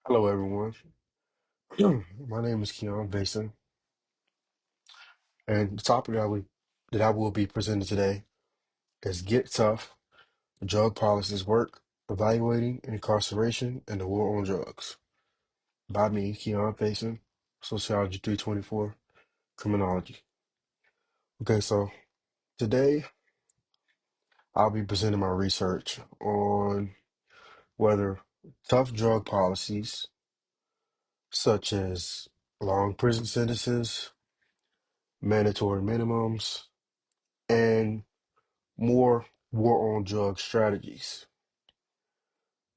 Hello, everyone. My name is Keon Basin, and the topic that I will be presenting today is "Get Tough: Drug Policies Work, Evaluating Incarceration and the War on Drugs" by me, Keon Basin, Sociology 324, Criminology. Okay, so today I'll be presenting my research on whether tough drug policies, such as long prison sentences, mandatory minimums, and more war on drug strategies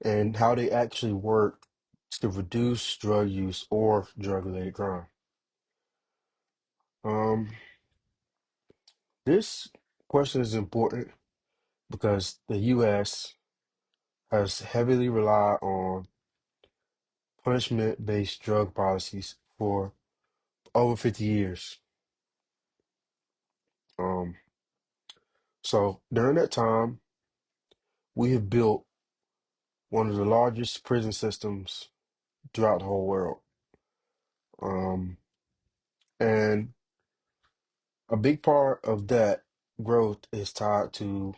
and how they actually work to reduce drug use or drug related crime. Um, this question is important because the US has heavily relied on punishment based drug policies for over 50 years. Um, so during that time, we have built one of the largest prison systems throughout the whole world. Um, and a big part of that growth is tied to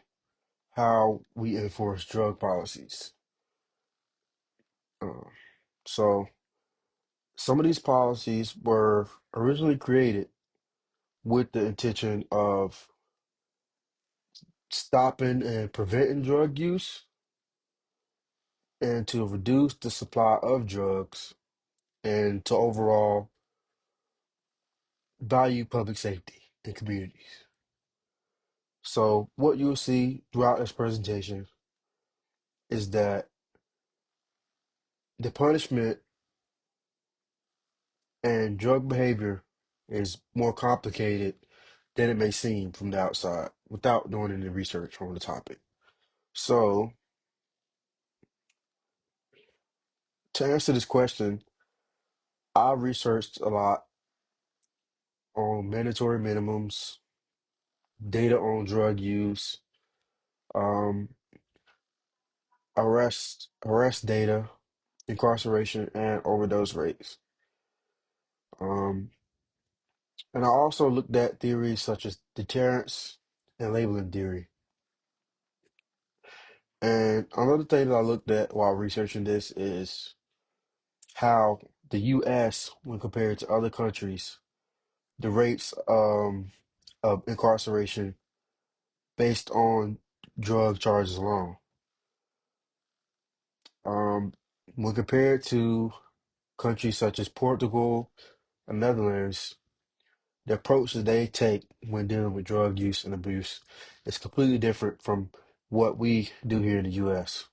how we enforce drug policies. Uh, so, some of these policies were originally created with the intention of stopping and preventing drug use and to reduce the supply of drugs and to overall value public safety in communities. So, what you'll see throughout this presentation is that the punishment and drug behavior is more complicated than it may seem from the outside without doing any research on the topic. So, to answer this question, I researched a lot on mandatory minimums, data on drug use, um, arrest data, incarceration, and overdose rates. Um, and I also looked at theories such as deterrence and labeling theory. And another thing that I looked at while researching this is how the US, when compared to other countries, the rates of incarceration based on drug charges alone. Um, when compared to countries such as Portugal and Netherlands, the approach that they take when dealing with drug use and abuse is completely different from what we do here in the US.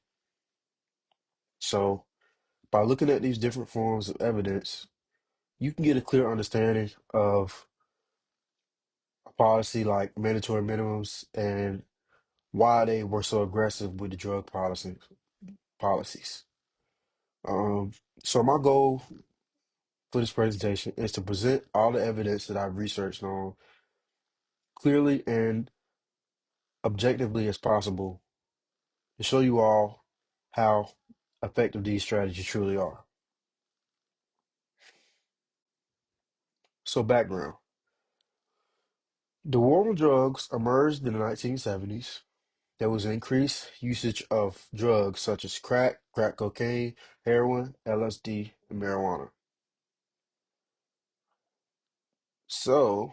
So, by looking at these different forms of evidence, you can get a clear understanding of a policy like mandatory minimums and why they were so aggressive with the drug policies. Um, so my goal for this presentation is to present all the evidence that I've researched on clearly and objectively as possible to show you all how effective these strategies truly are. So background. The war on drugs emerged in the 1970s. There was an increased usage of drugs such as crack cocaine, heroin, LSD, and marijuana. So,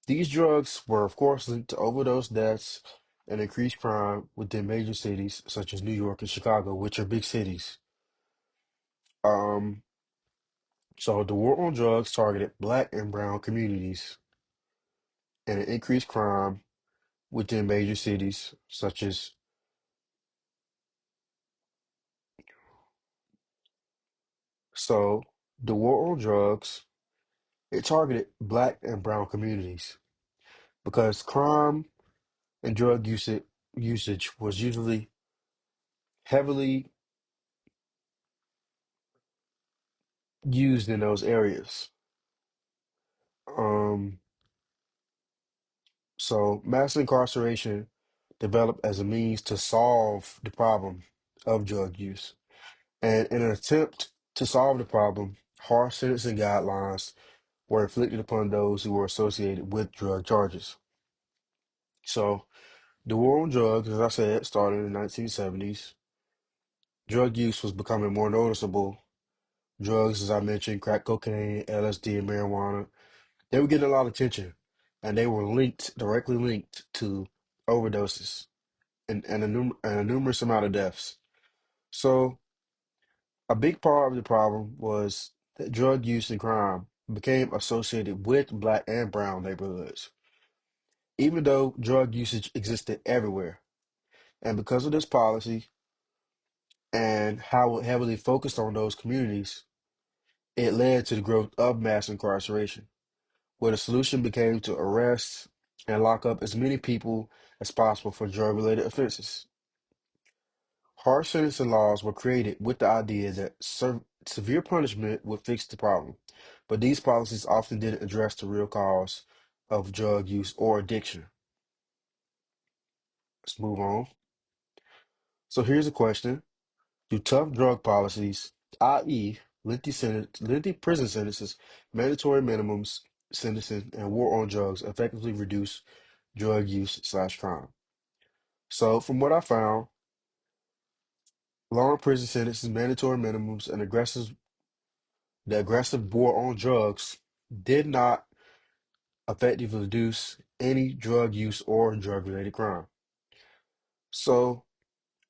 these drugs were, of course, linked to overdose deaths and increased crime within major cities such as New York and Chicago, which are big cities. Um, so, the war on drugs targeted black and brown communities and it increased crime within major cities such as. So, the war on drugs, it targeted black and brown communities because crime and usage was usually heavily used in those areas. Um, so mass incarceration developed as a means to solve the problem of drug use. And in an attempt to solve the problem, harsh sentencing guidelines were inflicted upon those who were associated with drug charges. So, the war on drugs, as I said, started in the 1970s. Drug use was becoming more noticeable. Drugs, as I mentioned, crack cocaine, LSD, and marijuana, they were getting a lot of attention, and they were directly linked to overdoses and a numerous amount of deaths. So, a big part of the problem was that drug use and crime became associated with black and brown neighborhoods, even though drug usage existed everywhere. And because of this policy and how it heavily focused on those communities, it led to the growth of mass incarceration, where the solution became to arrest and lock up as many people as possible for drug related offenses. Harsh sentencing laws were created with the idea that severe punishment would fix the problem, but these policies often didn't address the real cause of drug use or addiction. Let's move on. So here's a question. Do tough drug policies, i.e., lengthy prison sentences, mandatory minimums, sentencing, and war on drugs effectively reduce drug use/crime? So from what I found, long prison sentences, mandatory minimums, and the aggressive war on drugs did not effectively reduce any drug use or drug-related crime. So,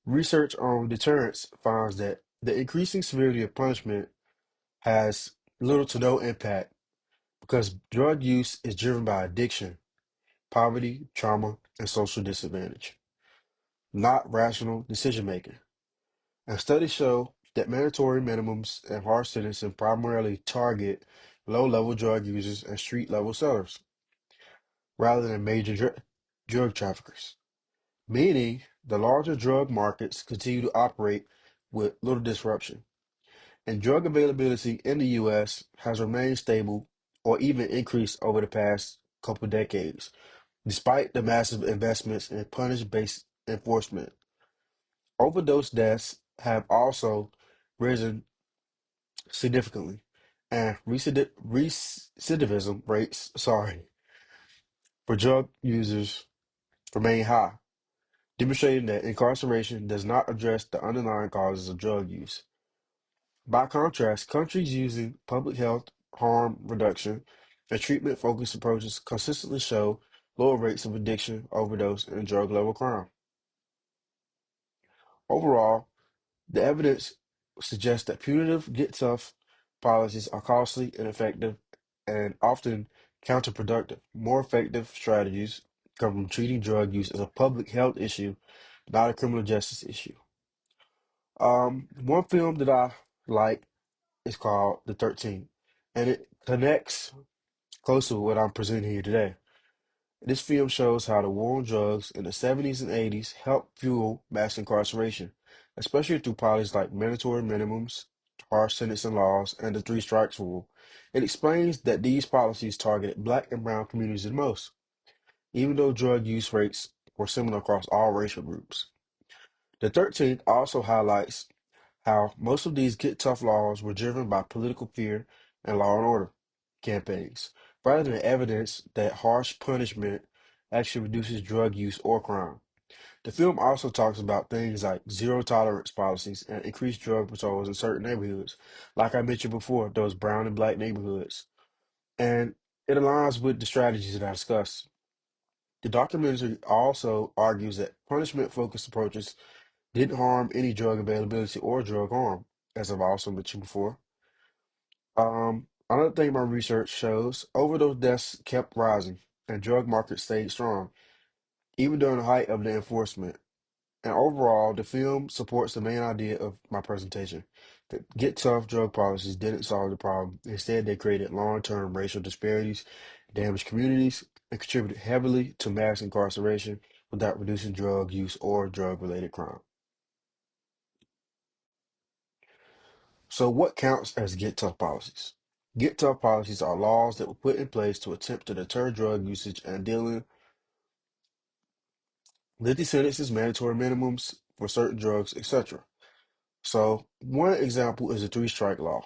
research on deterrence finds that the increasing severity of punishment has little to no impact because drug use is driven by addiction, poverty, trauma, and social disadvantage, not rational decision making. And studies show that mandatory minimums and harsh sentencing primarily target low-level drug users and street-level sellers rather than major drug traffickers, meaning the larger drug markets continue to operate with little disruption. And drug availability in the US has remained stable or even increased over the past couple decades, despite the massive investments in punish-based enforcement. Overdose deaths have also risen significantly, and recidivism rates, for drug users remain high, demonstrating that incarceration does not address the underlying causes of drug use. By contrast, countries using public health harm reduction and treatment-focused approaches consistently show lower rates of addiction, overdose, and drug-level crime. Overall, the evidence suggests that punitive, get tough policies are costly, ineffective, and often counterproductive. More effective strategies come from treating drug use as a public health issue, not a criminal justice issue. One film that I like is called The 13th, and it connects close to what I'm presenting here today. This film shows how the war on drugs in the 70s and 80s helped fuel mass incarceration, especially through policies like mandatory minimums, harsh sentencing laws, and the three strikes rule. It explains that these policies targeted black and brown communities the most, even though drug use rates were similar across all racial groups. The 13th also highlights how most of these get tough laws were driven by political fear and law and order campaigns, rather than evidence that harsh punishment actually reduces drug use or crime. The film also talks about things like zero tolerance policies and increased drug patrols in certain neighborhoods, like I mentioned before, those brown and black neighborhoods. And it aligns with the strategies that I discussed. The documentary also argues that punishment focused approaches didn't harm any drug availability or drug harm, as I've also mentioned before. Another thing my research shows, overdose deaths kept rising and drug markets stayed strong, even during the height of the enforcement. And overall, the film supports the main idea of my presentation. That get tough drug policies didn't solve the problem. Instead, they created long-term racial disparities, damaged communities, and contributed heavily to mass incarceration without reducing drug use or drug-related crime. So what counts as get tough policies? Get tough policies are laws that were put in place to attempt to deter drug usage and dealing lengthy sentences, mandatory minimums for certain drugs, etc. So one example is the three-strike law.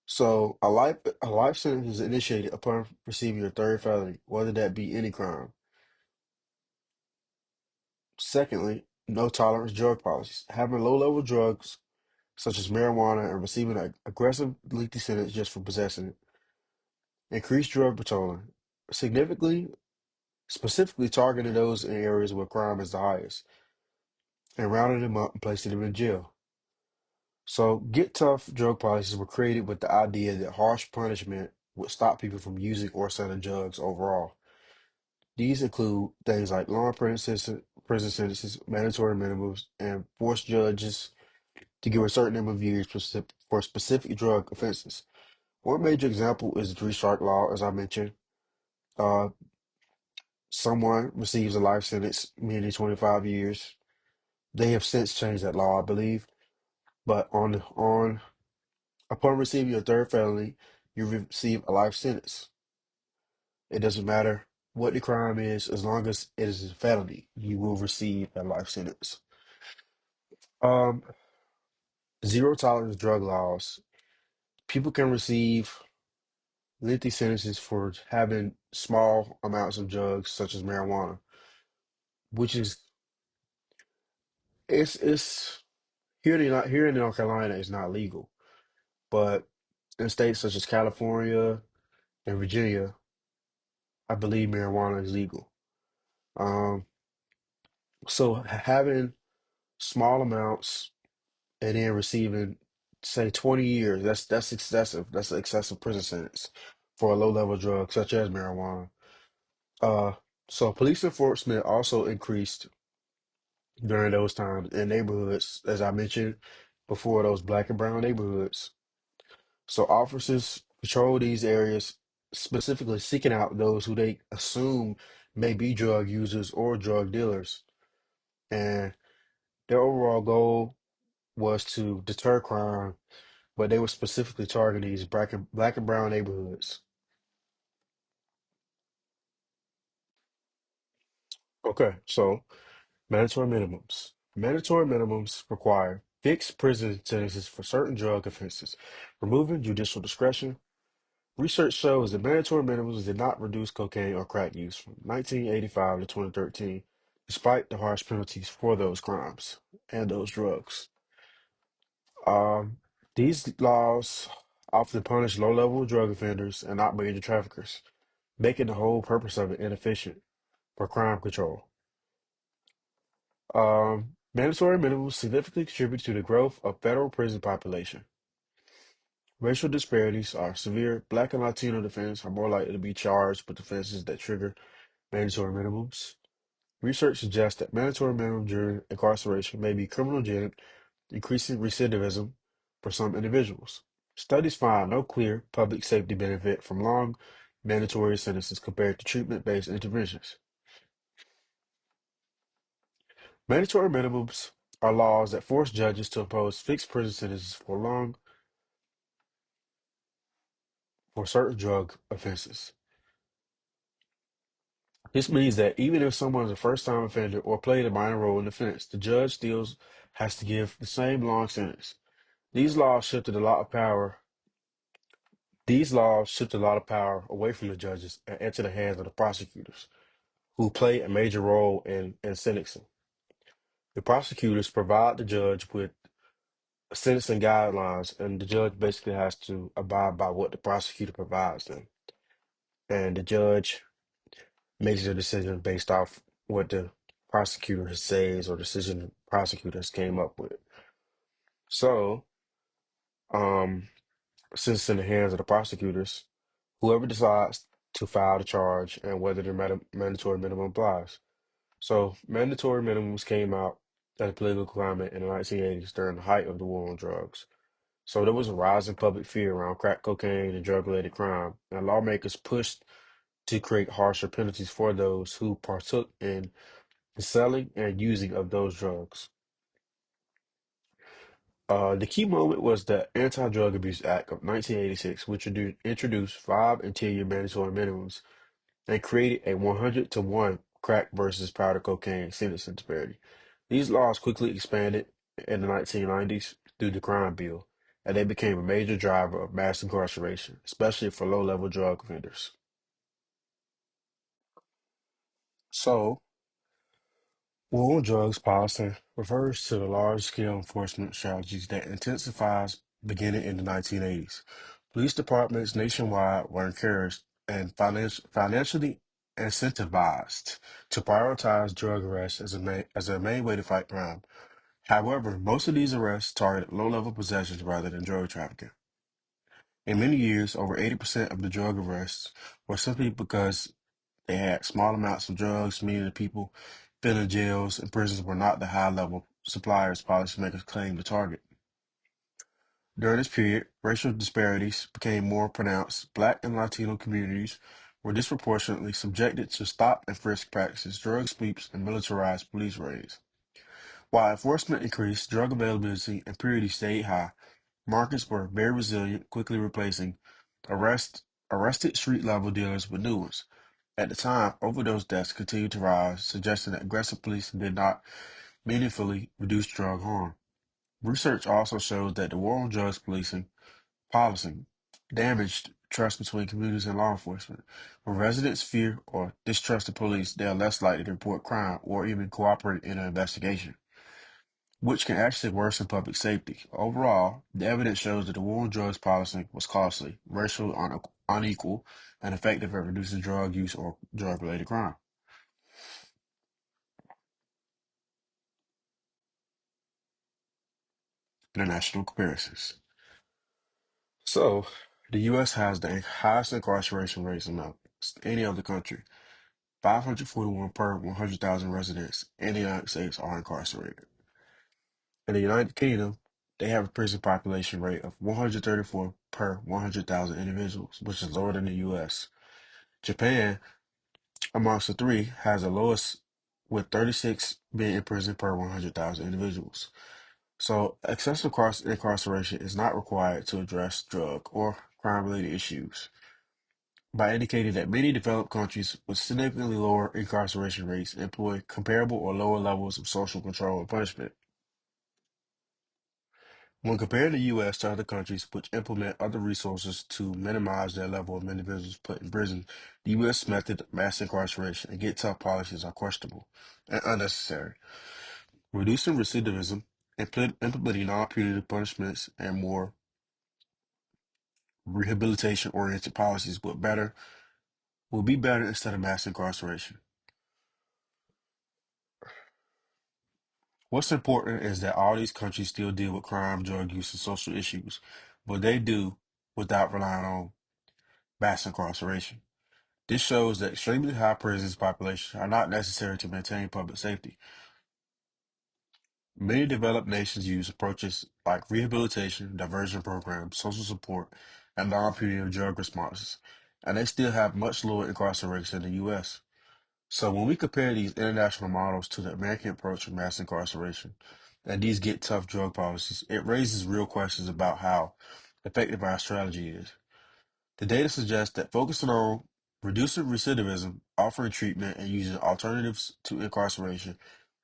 So a life sentence is initiated upon receiving your third felony, whether that be any crime. Secondly, no tolerance drug policies. Having low-level drugs such as marijuana and receiving an aggressive lengthy sentence just for possessing it. Increased drug patrolling, significantly, specifically targeting those in areas where crime is the highest, and rounding them up and placing them in jail. So, get tough drug policies were created with the idea that harsh punishment would stop people from using or selling drugs overall. These include things like long prison sentences, mandatory minimums, and force judges to give a certain number of years for specific drug offenses. One major example is the Three Strike Law, as I mentioned. Uh, Someone receives a life sentence, meaning 25 years. They have since changed that law, I believe. But on upon receiving your third felony, you receive a life sentence. It doesn't matter what the crime is, as long as it is a felony, you will receive a life sentence. Um, Zero tolerance drug laws. People can receive lengthy sentences for having small amounts of drugs, such as marijuana, which is it's here in North Carolina it's not legal, but in states such as California and Virginia, I believe marijuana is legal. Um, so having small amounts and then receiving, say, 20 years, that's excessive. That's an excessive prison sentence for a low-level drug such as marijuana. Uh, so police enforcement also increased during those times in neighborhoods, as I mentioned before, those black and brown neighborhoods. So officers patrol these areas, specifically seeking out those who they assume may be drug users or drug dealers. And their overall goal was to deter crime, but they were specifically targeting these black and brown neighborhoods. Okay, so mandatory minimums. Mandatory minimums require fixed prison sentences for certain drug offenses, removing judicial discretion. Research shows that mandatory minimums did not reduce cocaine or crack use from 1985 to 2013, despite the harsh penalties for those crimes and those drugs. Um, these laws often punish low-level drug offenders and not major traffickers, making the whole purpose of it inefficient for crime control. Mandatory minimums significantly contribute to the growth of federal prison population. Racial disparities are severe. Black and Latino defendants are more likely to be charged with offenses that trigger mandatory minimums. Research suggests that mandatory minimum during incarceration may be criminogenic, increasing recidivism for some individuals. Studies find no clear public safety benefit from long mandatory sentences compared to treatment-based interventions. Mandatory minimums are laws that force judges to impose fixed prison sentences for certain drug offenses. This means that even if someone is a first-time offender or played a minor role in the offense, the judge still has to give the same long sentence. These laws shifted a lot of power. These laws shifted a lot of power away from the judges and into the hands of the prosecutors, who play a major role in sentencing. The prosecutors provide the judge with sentencing guidelines, and the judge basically has to abide by what the prosecutor provides them. And the judge makes a decision based off what the prosecutor says or decision the prosecutors came up with. So, um, since it's in the hands of the prosecutors, whoever decides to file the charge and whether the mandatory minimum applies. So, mandatory minimums came out as a political climate in the 1980s during the height of the war on drugs. So there was a rise in public fear around crack cocaine and drug-related crime, and lawmakers pushed to create harsher penalties for those who partook in the selling and using of those drugs. The key moment was the Anti-Drug Abuse Act of 1986, which introduced 5 and 10 year mandatory minimums and created a 100 to 1 crack versus powder cocaine sentencing disparity. These laws quickly expanded in the 1990s through the crime bill, and they became a major driver of mass incarceration, especially for low-level drug offenders. So, war on drugs policy refers to the large-scale enforcement strategies that intensifies beginning in the 1980s. Police departments nationwide were encouraged and financially incentivized to prioritize drug arrests as a main way to fight crime. However, most of these arrests targeted low-level possessions rather than drug trafficking. In many years, over 80% of the drug arrests were simply because they had small amounts of drugs, meaning the people filling jails and prisons were not the high-level suppliers policymakers claimed to target. During this period, racial disparities became more pronounced. Black and Latino communities were disproportionately subjected to stop and frisk practices, drug sweeps, and militarized police raids. While enforcement increased, drug availability and purity stayed high. Markets were very resilient, quickly replacing arrested street-level dealers with new ones. At the time, overdose deaths continued to rise, suggesting that aggressive policing did not meaningfully reduce drug harm. Research also shows that the war on drugs policing policy damaged trust between communities and law enforcement. When residents fear or distrust the police, they are less likely to report crime or even cooperate in an investigation, which can actually worsen public safety. Overall, the evidence shows that the war on drugs policy was costly, racially unequal, and effective at reducing drug use or drug-related crime. International comparisons. So, the U.S. has the highest incarceration rates among any other country. 541 per 100,000 residents in the United States are incarcerated. In the United Kingdom, they have a prison population rate of 134 per 100,000 individuals, which is lower than the U.S. Japan, amongst the three, has the lowest, with 36 being in prison per 100,000 individuals. So, excessive incarceration is not required to address drug or crime-related issues by indicating that many developed countries with significantly lower incarceration rates employ comparable or lower levels of social control and punishment. When comparing the U.S. to other countries which implement other resources to minimize their level of individuals put in prison, the U.S. method of mass incarceration and get tough policies are questionable and unnecessary. Reducing recidivism, implementing non-punitive punishments, and more rehabilitation-oriented policies will be better instead of mass incarceration. What's important is that all these countries still deal with crime, drug use, and social issues, but they do without relying on mass incarceration. This shows that extremely high prisons populations are not necessary to maintain public safety. Many developed nations use approaches like rehabilitation, diversion programs, social support, and non-punitive drug responses, and they still have much lower incarceration than the U.S. So when we compare these international models to the American approach of mass incarceration and these get tough drug policies, it raises real questions about how effective our strategy is. The data suggests that focusing on reducing recidivism, offering treatment, and using alternatives to incarceration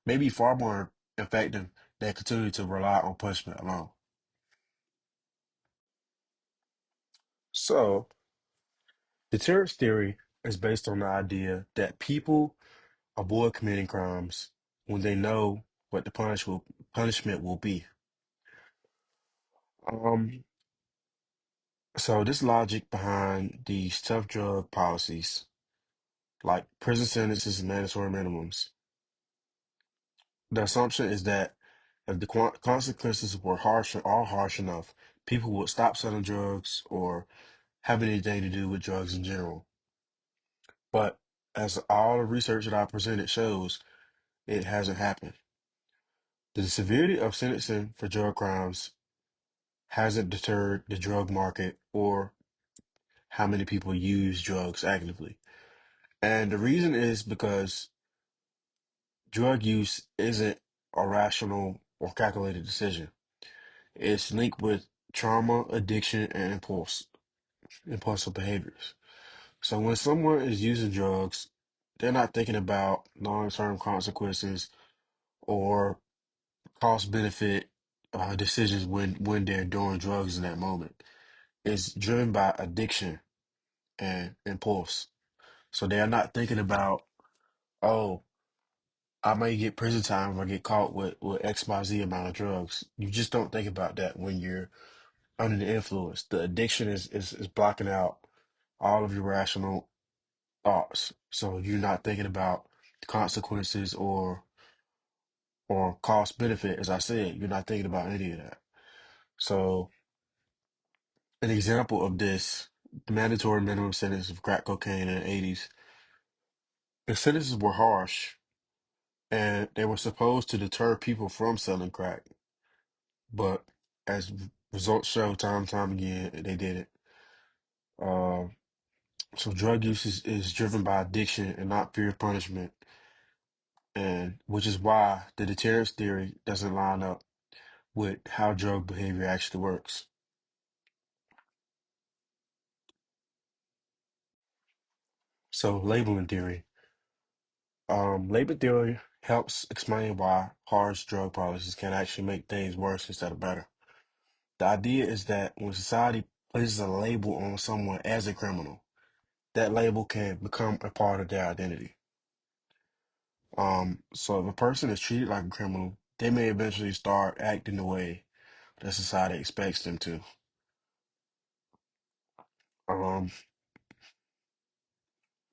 may be far more effective than continuing to rely on punishment alone. So, deterrence theory is based on the idea that people avoid committing crimes when they know what the punishment will be. Um, so this logic behind these tough drug policies, like prison sentences and mandatory minimums, the assumption is that if the consequences are harsh enough, people would stop selling drugs or have anything to do with drugs in general. But as all the research that I presented shows, it hasn't happened. The severity of sentencing for drug crimes hasn't deterred the drug market or how many people use drugs actively. And the reason is because drug use isn't a rational or calculated decision. It's linked with trauma, addiction, and impulsive behaviors. So when someone is using drugs, they're not thinking about long-term consequences or cost benefit decisions when they're doing drugs in that moment. It's driven by addiction and impulse. So they are not thinking about, oh, I may get prison time if I get caught with XYZ amount of drugs. You just don't think about that when you're under the influence. The addiction is blocking out all of your rational thoughts. So you're not thinking about the consequences or cost benefit, as I said. You're not thinking about any of that. So an example of this, the mandatory minimum sentence of crack cocaine in the 80s, the sentences were harsh and they were supposed to deter people from selling crack. But as results show time and time again, they didn't. Uh, so drug use is driven by addiction and not fear of punishment, and which is why the deterrence theory doesn't line up with how drug behavior actually works. So labeling theory. Label theory helps explain why harsh drug policies can actually make things worse instead of better. The idea is that when society places a label on someone as a criminal, that label can become a part of their identity. So if a person is treated like a criminal, they may eventually start acting the way that society expects them to. Um,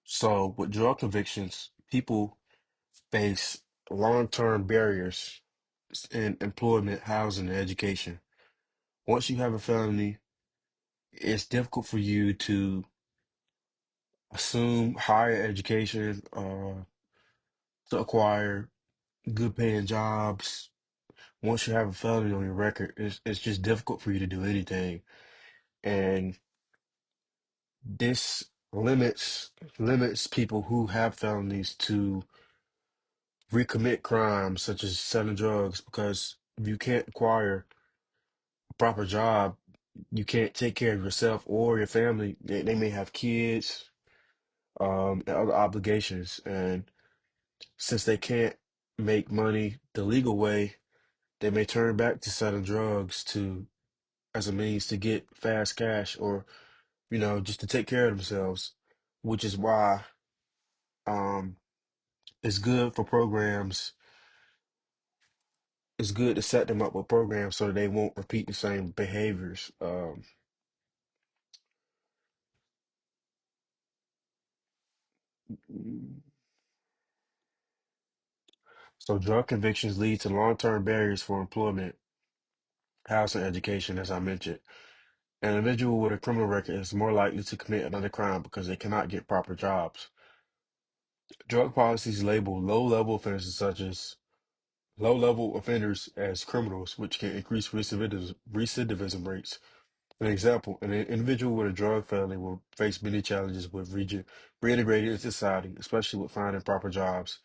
so with drug convictions, people face long-term barriers in employment, housing, and education. Once you have a felony, it's difficult for you to assume higher education, to acquire good paying jobs. Once you have a felony on your record, it's just difficult for you to do anything. And this limits people who have felonies to recommit crimes such as selling drugs because if you can't acquire a proper job, you can't take care of yourself or your family. They may have kids, and other obligations. And since they can't make money the legal way, they may turn back to selling drugs to as a means to get fast cash or, just to take care of themselves, which is why um it's good for programs. It's good to set them up with programs so that they won't repeat the same behaviors. So drug convictions lead to long-term barriers for employment, housing, education, as I mentioned. An individual with a criminal record is more likely to commit another crime because they cannot get proper jobs. Drug policies label low-level offenders as criminals, which can increase recidivism rates. An example, an individual with a drug felony will face many challenges with reintegrating into society, especially with finding proper jobs.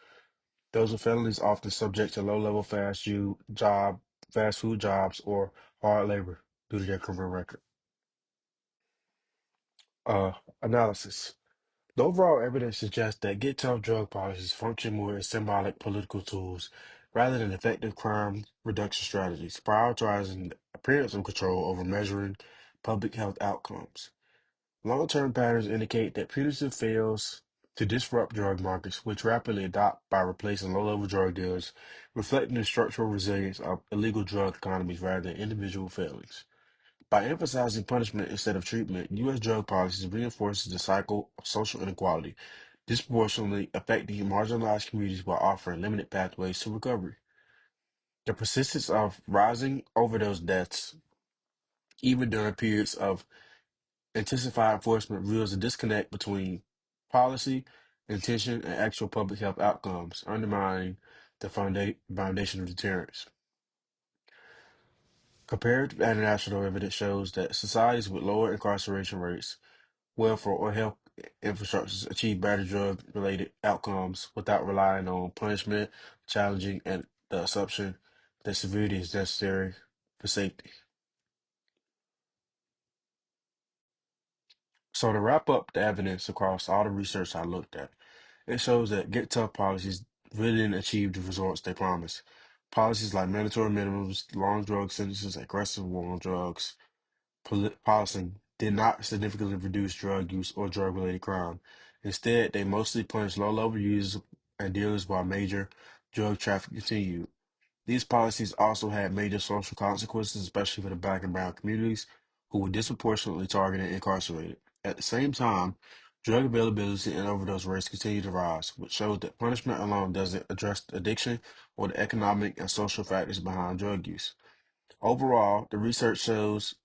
Those with felonies often subject to low-level fast food jobs or hard labor due to their criminal record. Uh, Analysis. The overall evidence suggests that get tough drug policies function more as symbolic political tools rather than effective crime reduction strategies, prioritizing the appearance of control over measuring public health outcomes. Long-term patterns indicate that punitive fails to disrupt drug markets, which rapidly adopt by replacing low-level drug dealers, reflecting the structural resilience of illegal drug economies rather than individual failings. By emphasizing punishment instead of treatment, U.S. drug policies reinforces the cycle of social inequality, disproportionately affecting marginalized communities while offering limited pathways to recovery. The persistence of rising overdose deaths, even during periods of intensified enforcement, reveals a disconnect between policy, intention, and actual public health outcomes, undermining the foundation of deterrence. Comparative international evidence shows that societies with lower incarceration rates, welfare, or health infrastructures achieve better drug-related outcomes without relying on punishment, challenging and the assumption that severity is necessary for safety. So to wrap up the evidence across all the research I looked at, it shows that get tough policies really didn't achieve the results they promised. Policies like mandatory minimums, long drug sentences, aggressive war on drugs, policing did not significantly reduce drug use or drug-related crime. Instead, they mostly punished low-level users and dealers while major drug trafficking continued. These policies also had major social consequences, especially for the Black and brown communities, who were disproportionately targeted and incarcerated. At the same time, drug availability and overdose rates continued to rise, which shows that punishment alone doesn't address addiction or the economic and social factors behind drug use. Overall, the research shows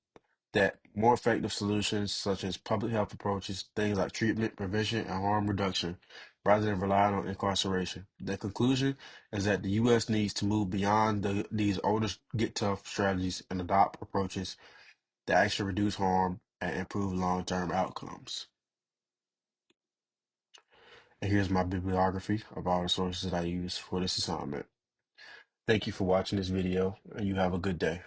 that more effective solutions, such as public health approaches, things like treatment, prevention, and harm reduction, rather than relying on incarceration. The conclusion is that the U.S. needs to move beyond these older get tough strategies and adopt approaches that actually reduce harm and improve long-term outcomes. And here's my bibliography of all the sources that I use for this assignment. Thank you for watching this video, and you have a good day.